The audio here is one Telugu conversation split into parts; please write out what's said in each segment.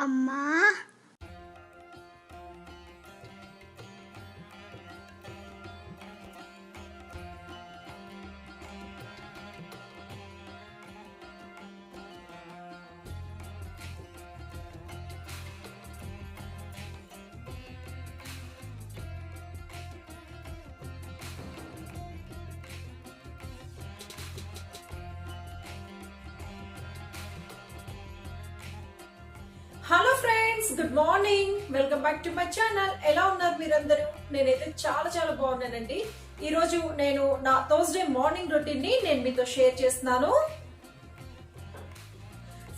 అమ్మా hello friends, good morning. Welcome back to my channel. ఎలా ఉన్నారు మీరందరూ? నేనైతే చాలా చాలా బాగున్నానండి. ఈ రోజు నేను నా థర్స్డే మార్నింగ్ రొటీన్ ని నేను మీతో షేర్ చేస్తున్నాను.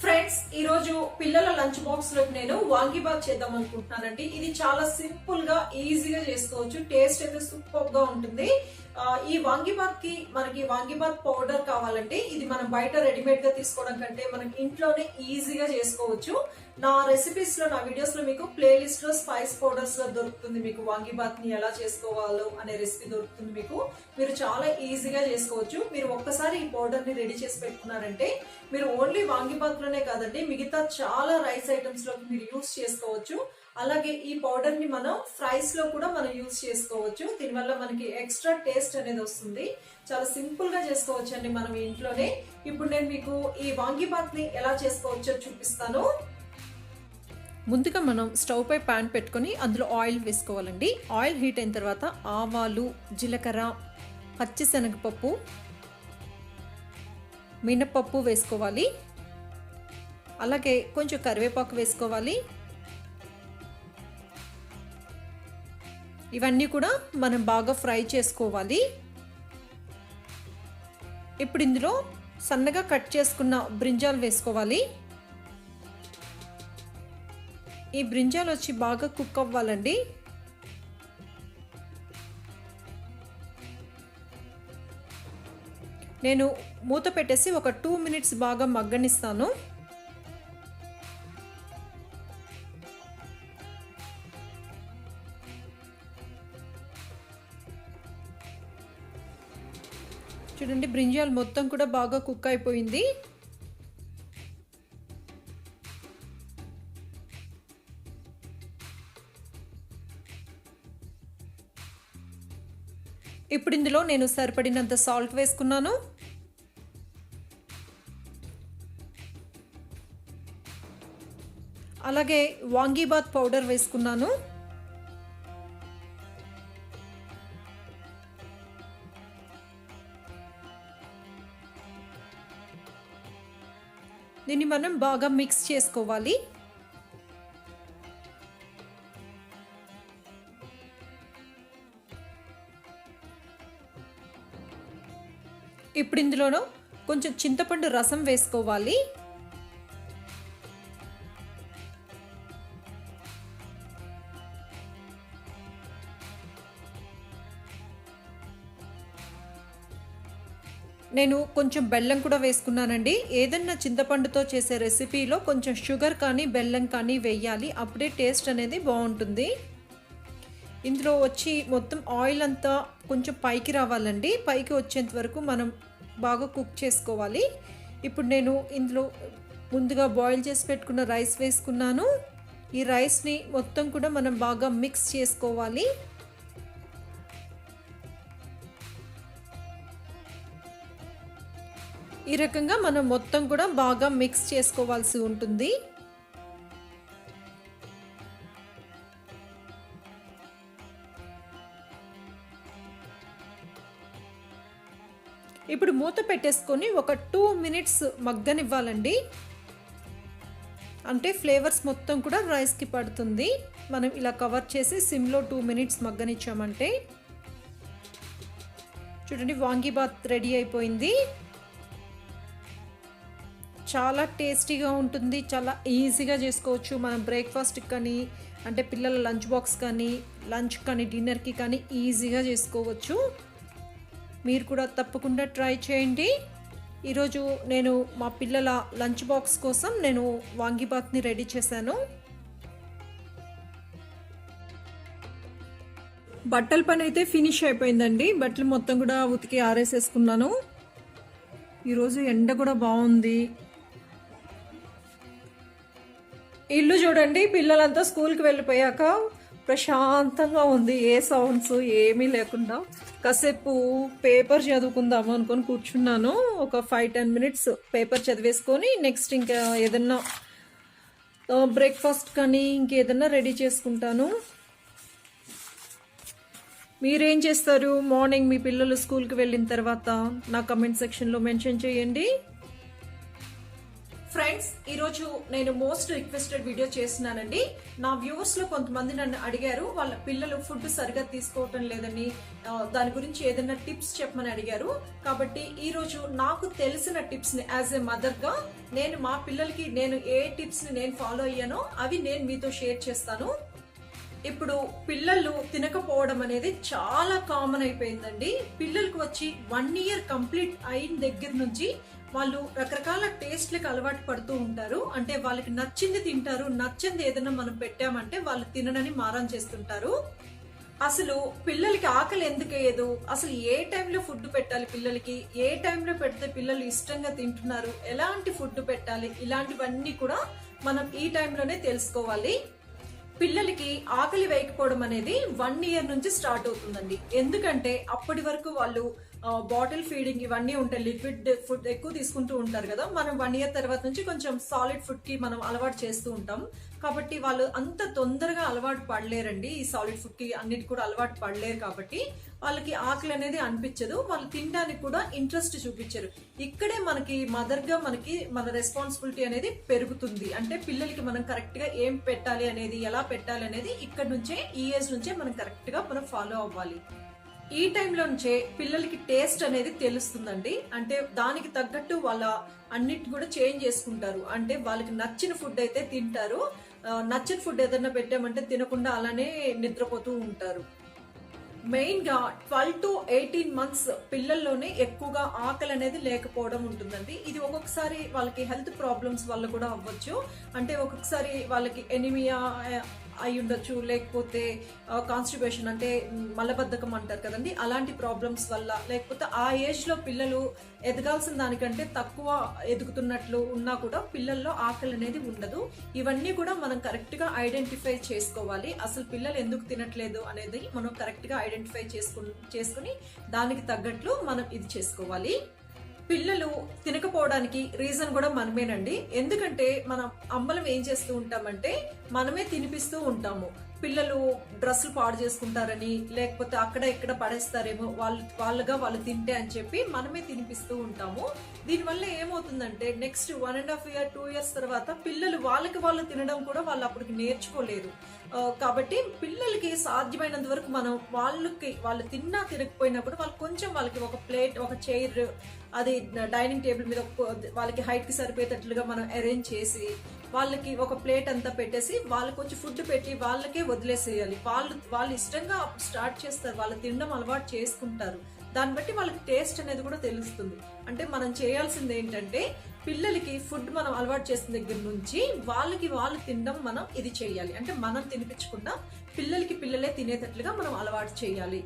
ఫ్రెండ్స్, ఈ రోజు పిల్లల లంచ్ బాక్స్ లోకి నేను వాంగీబాత్ చేద్దాం అనుకుంటున్నానండి. ఇది చాలా సింపుల్ గా ఈజీగా చేసుకోవచ్చు. టేస్ట్ అయితే సూపర్ గా ఉంటుంది. ఈ వాంగీబాత్ కి మనకి వాంగీబాత్ పౌడర్ కావాలంటే ఇది మనం బయట రెడీమేడ్ గా తీసుకోవడం కంటే మనకి ఇంట్లోనే ఈజీగా చేసుకోవచ్చు. నా రెసిపీస్ లో, నా వీడియోస్ లో మీకు ప్లేలిస్ట్ లో స్పైస్ పౌడర్స్ లో దొరుకుతుంది. మీకు వాంగీబాత్ ని ఎలా చేసుకోవాలో అనే రెసిపీ దొరుకుతుంది. మీరు చాలా ఈజీగా చేసుకోవచ్చు. మీరు ఒక్కసారి ఈ పౌడర్ ని రెడీ చేసి పెట్టుకున్నారంటే మీరు ఓన్లీ వాంగీబాత్ లోనే కాదండి, మిగతా చాలా రైస్ ఐటమ్స్ లో మీరు యూస్ చేసుకోవచ్చు. అలాగే ఈ పౌడర్ ని మనం ఫ్రైస్ లో కూడా మనం యూస్ చేసుకోవచ్చు. దీనివల్ల మనకి ఎక్స్ట్రా టేస్ట్ అనేది వస్తుంది. చాలా సింపుల్ గా చేసుకోవచ్చు అండి మనం ఇంట్లోనే. ఇప్పుడు నేను మీకు ఈ వాంగీబాత్ ని ఎలా చేసుకోవచ్చో చూపిస్తాను. ముందుగా మనం స్టవ్ పై ప్యాన్ పెట్టుకొని అందులో ఆయిల్ వేసుకోవాలండి. ఆయిల్ హీట్ అయిన తర్వాత ఆవాలు, జీలకర్ర, పచ్చిశనగపప్పు, మినపప్పు వేసుకోవాలి. అలాగే కొంచెం కరివేపాకు వేసుకోవాలి. ఇవన్నీ కూడా మనం బాగా ఫ్రై చేసుకోవాలి. ఇప్పుడు ఇందులో సన్నగా కట్ చేసుకున్న బ్రింజాల్ వేసుకోవాలి. ఈ బ్రింజాల్ వచ్చి బాగా కుక్ అవ్వాలండి. నేను మూత పెట్టేసి ఒక 2 మినిట్స్ బాగా మగ్గనిస్తాను. చూడండి, బ్రింజాల్ మొత్తం కూడా బాగా కుక్ అయిపోయింది. ఇప్పుడు ఇందులో నేను సరిపడినంత సాల్ట్ వేసుకున్నాను. అలాగే వాంగీబాత్ పౌడర్ వేసుకున్నాను. దీన్ని మనం బాగా మిక్స్ చేసుకోవాలి. ఇప్పుడు ఇందులోనూ కొంచెం చింతపండు రసం వేసుకోవాలి. నేను కొంచెం బెల్లం కూడా వేసుకున్నానండి. ఏదన్నా చింతపండుతో చేసే రెసిపీలో కొంచెం షుగర్ కానీ బెల్లం కానీ వేయాలి, అప్పుడే టేస్ట్ అనేది బాగుంటుంది. ఇందులో వచ్చి మొత్తం ఆయిల్ అంతా కొంచెం పైకి రావాలండి. పైకి వచ్చేంత వరకు మనం బాగా కుక్ చేసుకోవాలి. ఇప్పుడు నేను ఇందులో ముందుగా బాయిల్ చేసి పెట్టుకున్న రైస్ వేసుకున్నాను. ఈ రైస్ని మొత్తం కూడా మనం బాగా మిక్స్ చేసుకోవాలి. ఈ రకంగా మనం మొత్తం కూడా బాగా మిక్స్ చేసుకోవాల్సి ఉంటుంది. ఇప్పుడు మూత పెట్టేసుకొని ఒక 2 మినిట్స్ మగ్గనివ్వాలండి. అంటే ఫ్లేవర్స్ మొత్తం కూడా రైస్కి పడుతుంది. మనం ఇలా కవర్ చేసి సిమ్లో 2 మినిట్స్ మగ్గనిచ్చామంటే చూడండి, వాంగీబాత్ రెడీ అయిపోయింది. చాలా టేస్టీగా ఉంటుంది. చాలా ఈజీగా చేసుకోవచ్చు. మనం బ్రేక్ఫాస్ట్కి కానీ, అంటే పిల్లల లంచ్ బాక్స్ కానీ, లంచ్ కానీ, డిన్నర్కి కానీ ఈజీగా చేసుకోవచ్చు. మీరు కూడా తప్పకుండా ట్రై చేయండి. ఈరోజు నేను మా పిల్లల లంచ్ బాక్స్ కోసం నేను వాంగీబాత్ని రెడీ చేశాను. బట్టల పని అయితే ఫినిష్ అయిపోయిందండి. బట్టలు మొత్తం కూడా ఉతికి ఆరేసేసుకున్నాను. ఈరోజు ఎండ కూడా బాగుంది. ఇల్లు చూడండి, పిల్లలంతా స్కూల్కి వెళ్ళిపోయాక ప్రశాంతంగా ఉంది, ఏ సౌండ్స్ ఏమీ లేకుండా. కాసేపు పేపర్ చదువుకుందాము అనుకొని కూర్చున్నాను. ఒక 5-10 మినిట్స్ పేపర్ చదివేసుకొని నెక్స్ట్ ఇంకా ఏదన్నా బ్రేక్ఫాస్ట్ కానీ ఇంకేదన్నా రెడీ చేసుకుంటాను. మీరేం చేస్తారు మార్నింగ్ మీ పిల్లలు స్కూల్కి వెళ్ళిన తర్వాత? నా కమెంట్ సెక్షన్లో మెన్షన్ చేయండి. ఫ్రెండ్స్, ఈరోజు నేను మోస్ట్ రిక్వెస్టెడ్ వీడియో చేస్తున్నానండి. నా వ్యూవర్స్ లో కొంతమంది నన్ను అడిగారు, వాళ్ళ పిల్లలు ఫుడ్ సరిగా తీసుకోవటం లేదని, దాని గురించి ఏదైనా టిప్స్ చెప్పమని అడిగారు. కాబట్టి ఈ రోజు నాకు తెలిసిన టిప్స్ ని యాజ్ ఏ మదర్ గా నేను మా పిల్లలకి నేను ఏ టిప్స్ ని నేను ఫాలో అయ్యానో అవి నేను మీతో షేర్ చేస్తాను. ఇప్పుడు పిల్లలు తినకపోవడం అనేది చాలా కామన్ అయిపోయిందండి. పిల్లలకు వచ్చి 1 year కంప్లీట్ అయిన దగ్గర నుంచి వాళ్ళు రకరకాల టేస్ట్లకు అలవాటు పడుతూ ఉంటారు. అంటే వాళ్ళకి నచ్చింది తింటారు, నచ్చింది ఏదైనా మనం పెట్టామంటే వాళ్ళు తిననని మారం చేస్తుంటారు. అసలు పిల్లలకి ఆకలి ఎందుకు వేయదు, అసలు ఏ టైంలో ఫుడ్ పెట్టాలి, పిల్లలకి ఏ టైంలో పెడితే పిల్లలు ఇష్టంగా తింటున్నారు, ఎలాంటి ఫుడ్ పెట్టాలి, ఇలాంటివన్నీ కూడా మనం ఈ టైంలోనే తెలుసుకోవాలి. పిల్లలకి ఆకలి వేయకపోవడం అనేది 1 year నుంచి స్టార్ట్ అవుతుందండి. ఎందుకంటే అప్పటి వరకు వాళ్ళు బాటిల్ ఫీడింగ్ ఇవన్నీ ఉంటాయి, లిక్విడ్ ఫుడ్ ఎక్కువ తీసుకుంటూ ఉంటారు కదా. మనం 1 year తర్వాత నుంచి కొంచెం సాలిడ్ ఫుడ్ కి మనం అలవాటు చేస్తూ ఉంటాం. కాబట్టి వాళ్ళు అంత తొందరగా అలవాటు పడలేరండి, ఈ సాలిడ్ ఫుడ్ కి అన్నిటి కూడా అలవాటు పడలేరు. కాబట్టి వాళ్ళకి ఆకలి అనేది అనిపించదు, వాళ్ళు తినడానికి కూడా ఇంట్రెస్ట్ చూపించరు. ఇక్కడే మనకి మదర్ గా మన రెస్పాన్సిబిలిటీ అనేది పెరుగుతుంది. అంటే పిల్లలకి మనం కరెక్ట్ గా ఏం పెట్టాలి అనేది, ఎలా పెట్టాలి అనేది ఇక్కడ నుంచే, ఈ ఏజ్ నుంచే మనం కరెక్ట్ గా మనం ఫాలో అవ్వాలి. ఈ టైంలో నుంచే పిల్లలకి టేస్ట్ అనేది తెలుస్తుందండి. అంటే దానికి తగ్గట్టు వాళ్ళ అన్నిటి కూడా చేంజ్ చేసుకుంటారు. అంటే వాళ్ళకి నచ్చిన ఫుడ్ అయితే తింటారు, నచ్చిన ఫుడ్ ఏదైనా పెట్టామంటే తినకుండా అలానే నిద్రపోతూ ఉంటారు. మెయిన్ గా 12 to 18 months పిల్లల్లోనే ఎక్కువగా ఆకలి అనేది లేకపోవడం ఉంటుందండి. ఇది ఒక్కొక్కసారి వాళ్ళకి హెల్త్ ప్రాబ్లమ్స్ వల్ల కూడా అవ్వచ్చు. అంటే ఒక్కొక్కసారి వాళ్ళకి ఎనిమియా అయి ఉండొచ్చు, లేకపోతే కాన్స్టిపేషన్ అంటే మలబద్ధకం అంటారు కదండి, అలాంటి ప్రాబ్లమ్స్ వల్ల, లేకపోతే ఆ ఏజ్ లో పిల్లలు ఎదగాల్సిన దానికంటే తక్కువ ఎదుగుతున్నట్లు ఉన్నా కూడా పిల్లల్లో ఆకలి అనేది ఉండదు. ఇవన్నీ కూడా మనం కరెక్ట్ గా ఐడెంటిఫై చేసుకోవాలి. అసలు పిల్లలు ఎందుకు తినట్లేదు అనేది మనం కరెక్ట్ గా ఐడెంటిఫై చేసుకుని దానికి తగ్గట్లు మనం ఇది చేసుకోవాలి. పిల్లలు తినకపోవడానికి రీజన్ కూడా మనమేనండి. ఎందుకంటే మనం అమ్మలం ఏం చేస్తూ ఉంటామంటే మనమే తినిపిస్తూ ఉంటాము. పిల్లలు డ్రెస్సులు పాడు చేసుకుంటారని, లేకపోతే అక్కడ ఇక్కడ పడేస్తారేమో వాళ్ళు తింటే అని చెప్పి మనమే తినిపిస్తూ ఉంటాము. దీనివల్ల ఏమవుతుందంటే నెక్స్ట్ 1.5 year 2 years తర్వాత పిల్లలు వాళ్ళు తినడం కూడా వాళ్ళు అప్పటికి నేర్చుకోలేరు. కాబట్టి పిల్లలకి సాధ్యమైనంత వరకు మనం వాళ్ళు తిన్నా తినకపోయినా కూడా వాళ్ళకి ఒక ప్లేట్, ఒక చైర్, అది డైనింగ్ టేబుల్ మీద వాళ్ళకి హైట్ కి సరిపోయేటట్లుగా మనం అరేంజ్ చేసి వాళ్ళకి ఒక ప్లేట్ అంతా పెట్టేసి వాళ్ళకి వచ్చి ఫుడ్ పెట్టి వాళ్ళకే వదిలేసేయాలి. వాళ్ళు ఇష్టంగా స్టార్ట్ చేస్తారు, వాళ్ళు తినడం అలవాటు చేసుకుంటారు. దాన్ని బట్టి వాళ్ళకి టేస్ట్ అనేది కూడా తెలుస్తుంది. అంటే మనం చేయాల్సింది ఏంటంటే పిల్లలకి ఫుడ్ మనం అలవాటు చేసిన దగ్గర నుంచి వాళ్ళు తినడం మనం ఇది చేయాలి. అంటే మనం తినిపించకుండా పిల్లలే తినేటట్లుగా మనం అలవాటు చేయాలి.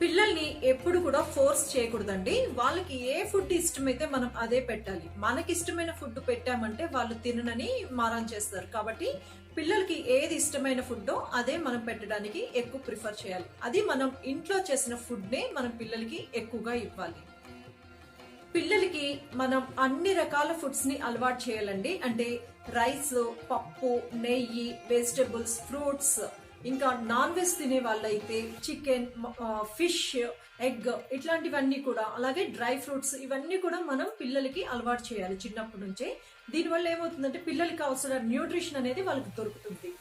పిల్లల్ని ఎప్పుడు కూడా ఫోర్స్ చేయకూడదండి. వాళ్ళకి ఏ ఫుడ్ ఇష్టమైతే మనం అదే పెట్టాలి. మనకి ఇష్టమైన ఫుడ్ పెట్టామంటే వాళ్ళు తిననని మారం చేస్తారు. కాబట్టి పిల్లలకి ఏది ఇష్టమైన ఫుడ్డో అదే మనం పెట్టడానికి ఎక్కువ ప్రిఫర్ చేయాలి. అది మనం ఇంట్లో చేసిన ఫుడ్ నే మనం పిల్లలకి ఎక్కువగా ఇవ్వాలి. పిల్లలకి మనం అన్ని రకాల ఫుడ్స్ ని అలవాటు చేయాలండి. అంటే రైస్, పప్పు, నెయ్యి, వెజిటబుల్స్, ఫ్రూట్స్, ఇంకా నాన్ వెజ్ తినే వాళ్ళైతే చికెన్, ఫిష్, ఎగ్ ఇట్లాంటివన్నీ కూడా, అలాగే డ్రై ఫ్రూట్స్, ఇవన్నీ కూడా మనం పిల్లలకి అలవాటు చేయాలి చిన్నప్పటి నుంచే. దీనివల్ల ఏమవుతుందంటే పిల్లలకి అవసరం న్యూట్రిషన్ అనేది వాళ్ళకి దొరుకుతుంది.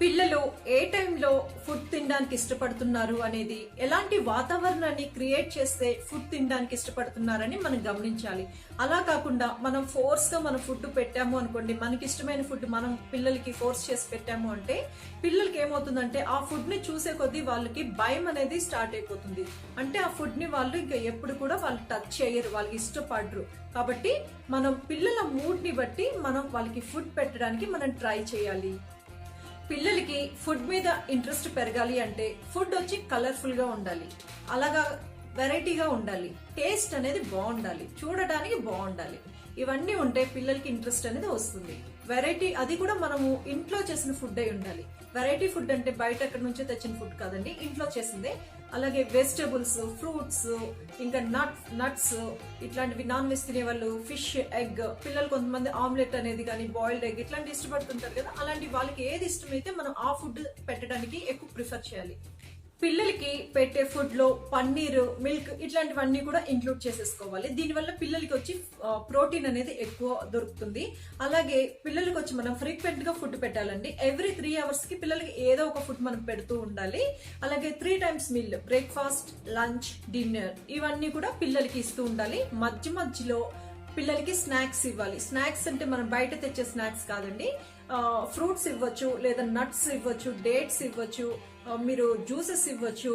పిల్లలు ఏ టైంలో ఫుడ్ తినడానికి ఇష్టపడుతున్నారు అనేది, ఎలాంటి వాతావరణాన్ని క్రియేట్ చేస్తే ఫుడ్ తినడానికి ఇష్టపడుతున్నారని మనం గమనించాలి. అలా కాకుండా మనం ఫోర్స్ గా మనం ఫుడ్ పెట్టాము అనుకోండి, మనకి ఇష్టమైన ఫుడ్ మనం పిల్లలకి ఫోర్స్ చేసి పెట్టాము అంటే పిల్లలకి ఏమవుతుందంటే ఆ ఫుడ్ ని చూసే కొద్దీ వాళ్ళకి భయం అనేది స్టార్ట్ అయిపోతుంది. అంటే ఆ ఫుడ్ ని వాళ్ళు ఇంకా ఎప్పుడు కూడా వాళ్ళు టచ్ చేయరు, వాళ్ళకి ఇష్టపడరు. కాబట్టి మనం పిల్లల మూడ్ ని బట్టి మనం వాళ్ళకి ఫుడ్ పెట్టడానికి మనం ట్రై చేయాలి. పిల్లలకి ఫుడ్ మీద ఇంట్రెస్ట్ పెరగాలి అంటే ఫుడ్ వచ్చి కలర్ఫుల్ గా ఉండాలి, అలాగా వెరైటీగా ఉండాలి, టేస్ట్ అనేది బాగుండాలి, చూడడానికి బాగుండాలి. ఇవన్నీ ఉంటే పిల్లలకి ఇంట్రెస్ట్ అనేది వస్తుంది. వెరైటీ, అది కూడా మనము ఇంట్లో చేసిన ఫుడ్ అయి ఉండాలి. వెరైటీ ఫుడ్ అంటే బయట ఎక్కడి నుంచో తెచ్చిన ఫుడ్ కాదండి, ఇంట్లో చేసిందే. అలాగే వెజిటబుల్స్, ఫ్రూట్స్, ఇంకా నట్స్ ఇట్లాంటివి. నాన్ వెజ్ తినే వాళ్ళు ఫిష్, ఎగ్, పిల్లలు కొంతమంది ఆమ్లెట్ అనేది కానీ బాయిల్డ్ ఎగ్ ఇట్లాంటి ఇష్టపడుతుంటారు కదా, అలాంటి వాళ్ళకి ఏది ఇష్టమైతే మనం ఆ ఫుడ్ పెట్టడానికి ఎక్కువ ప్రిఫర్ చేయాలి. పిల్లలకి పెట్టే ఫుడ్ లో పన్నీర్, మిల్క్ ఇట్లాంటివన్నీ కూడా ఇంక్లూడ్ చేసేసుకోవాలి. దీనివల్ల పిల్లలకి వచ్చి ప్రోటీన్ అనేది ఎక్కువ దొరుకుతుంది. అలాగే పిల్లలకి వచ్చి మనం ఫ్రీక్వెంట్ గా ఫుడ్ పెట్టాలండి. ఎవ్రీ 3 hours కి పిల్లలకి ఏదో ఒక ఫుడ్ మనం పెడుతూ ఉండాలి. అలాగే 3 times meal, breakfast, lunch, dinner ఇవన్నీ కూడా పిల్లలకి ఇస్తూ ఉండాలి. మధ్య మధ్యలో పిల్లలకి స్నాక్స్ ఇవ్వాలి. స్నాక్స్ అంటే మనం బయట తెచ్చే స్నాక్స్ కాదండి, ఫ్రూట్స్ ఇవ్వచ్చు, లేదా నట్స్ ఇవ్వచ్చు, డేట్స్ ఇవ్వచ్చు, మీరు జ్యూసెస్ ఇవ్వచ్చు,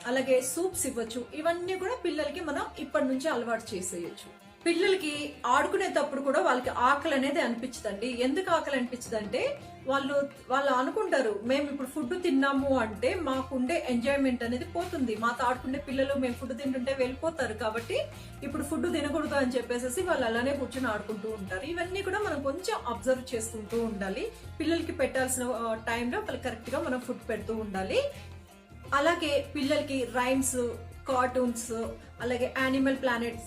అలాగే సూప్స్ ఇవ్వచ్చు. ఇవన్నీ కూడా పిల్లలకి మనం ఇప్పటి నుంచి అలవాటు చేసేయచ్చు. పిల్లలకి ఆడుకునేటప్పుడు కూడా వాళ్ళకి ఆకలి అనేది అనిపించదండి. ఎందుకు ఆకలి అనిపించదంటే వాళ్ళు అనుకుంటారు, మేము ఇప్పుడు ఫుడ్ తిన్నాము అంటే మాకుండే ఎంజాయ్మెంట్ అనేది పోతుంది. మాతో ఆడుకునే పిల్లలు మేము ఫుడ్ తింటుంటే వెళ్ళిపోతారు, కాబట్టి ఇప్పుడు ఫుడ్ తినకూడదు అని చెప్పేసి వాళ్ళు అలానే కూర్చొని ఆడుకుంటూ ఉంటారు. ఇవన్నీ కూడా మనం కొంచెం అబ్జర్వ్ చేసుకుంటూ ఉండాలి. పిల్లలకి పెట్టాల్సిన టైంలో వాళ్ళకి కరెక్ట్ గా మనం ఫుడ్ పెడుతూ ఉండాలి. అలాగే పిల్లలకి రైమ్స్, కార్టూన్స్, అలాగే యానిమల్ ప్లానెట్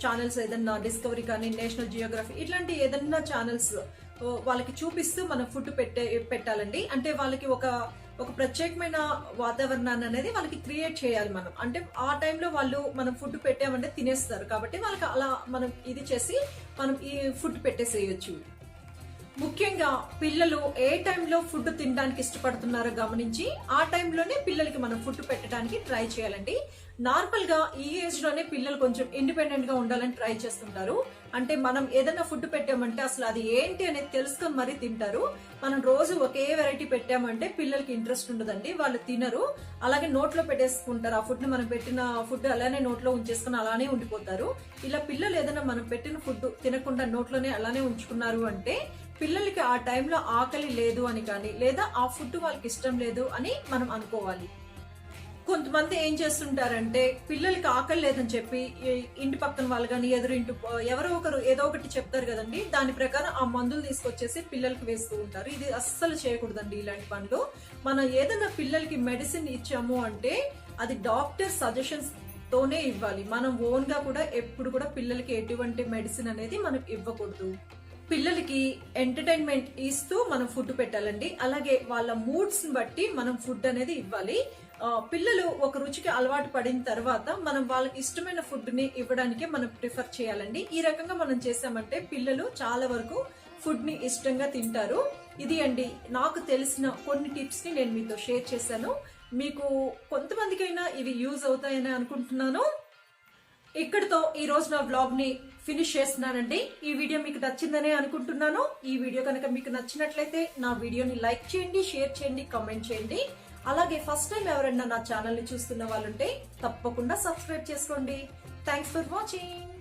ఛానల్స్, ఏదన్నా డిస్కవరీ కానీ, నేషనల్ జియోగ్రఫీ ఇట్లాంటి ఏదన్నా ఛానల్స్ వాళ్ళకి చూపిస్తూ మనం ఫుడ్ పెట్టాలండి. అంటే వాళ్ళకి ఒక ప్రత్యేకమైన వాతావరణాన్ని అనేది వాళ్ళకి క్రియేట్ చేయాలి మనం. అంటే ఆ టైంలో మనం ఫుడ్ పెట్టామంటే తినేస్తారు, కాబట్టి వాళ్ళకి అలా మనం ఇది చేసి మనం ఈ ఫుడ్ పెట్టేసేయచ్చు. ముఖ్యంగా పిల్లలు ఏ టైంలో ఫుడ్ తినడానికి ఇష్టపడుతున్నారో గమనించి ఆ టైంలోనే పిల్లలకి మనం ఫుడ్ పెట్టడానికి ట్రై చేయాలండి. నార్మల్ గా ఈ ఏజ్ లోనే పిల్లలు కొంచెం ఇండిపెండెంట్ గా ఉండాలని ట్రై చేస్తుంటారు. అంటే మనం ఏదైనా ఫుడ్ పెట్టామంటే అసలు అది ఏంటి అనేది తెలుసుకొని మరీ తింటారు. మనం రోజు ఒకే వెరైటీ పెట్టామంటే పిల్లలకి ఇంట్రెస్ట్ ఉండదండి, వాళ్ళు తినరు. అలాగే నోట్లో పెట్టేసుకుంటారు. ఆ ఫుడ్ ని మనం పెట్టిన ఫుడ్ అలానే నోట్లో ఉంచేసుకుని అలానే ఉండిపోతారు. ఇలా పిల్లలు ఏదైనా మనం పెట్టిన ఫుడ్ తినకుండా నోట్లోనే అలానే ఉంచుకున్నారు అంటే పిల్లలకి ఆ టైంలో ఆకలి లేదు అని కానీ, లేదా ఆ ఫుడ్ వాళ్ళకి ఇష్టం లేదు అని మనం అనుకోవాలి. కొంతమంది ఏం చేస్తుంటారంటే పిల్లలకి ఆకలి లేదని చెప్పి ఇంటి పక్కన వాళ్ళు కానీ, ఎదురింటి ఎవరో ఒకరు ఏదో ఒకటి చెప్తారు కదండి, దాని ప్రకారం ఆ మందులు తీసుకొచ్చేసి పిల్లలకి వేస్తూ ఉంటారు. ఇది అస్సలు చేయకూడదండి. ఇలాంటి పనులు మనం ఏదైనా పిల్లలకి మెడిసిన్ ఇచ్చాము అంటే అది డాక్టర్ సజెషన్స్ తోనే ఇవ్వాలి. మనం ఓన్ గా కూడా ఎప్పుడు కూడా పిల్లలకి ఎటువంటి మెడిసిన్ అనేది మనం ఇవ్వకూడదు. పిల్లలకి ఎంటర్టైన్మెంట్ ఇస్తూ మనం ఫుడ్ పెట్టాలండి. అలాగే వాళ్ళ మూడ్స్ ని బట్టి మనం ఫుడ్ అనేది ఇవ్వాలి. పిల్లలు ఒక రుచికి అలవాటు పడిన తర్వాత మనం వాళ్ళకి ఇష్టమైన ఫుడ్ ని ఇవ్వడానికి మనం ప్రిఫర్ చేయాలండి. ఈ రకంగా మనం చేసామంటే పిల్లలు చాలా వరకు ఫుడ్ ని ఇష్టంగా తింటారు. ఇది అండి నాకు తెలిసిన కొన్ని టిప్స్ ని నేను మీతో షేర్ చేశాను. మీకు కొంతమందికైనా ఇవి యూజ్ అవుతాయని అనుకుంటున్నాను. ఇక్కడితో ఈ రోజు నా వ్లాగ్ ని ఫినిష్ చేస్తున్నానండి. ఈ వీడియో మీకు నచ్చిందనే అనుకుంటున్నాను. ఈ వీడియో కనుక మీకు నచ్చినట్లయితే నా వీడియోని లైక్ చేయండి, షేర్ చేయండి, కామెంట్ చేయండి. అలాగే ఫస్ట్ టైం ఎవరైనా నా ఛానల్ ని చూస్తున్న వాళ్ళుంటే తప్పకుండా సబ్స్క్రైబ్ చేసుకోండి. Thanks for watching.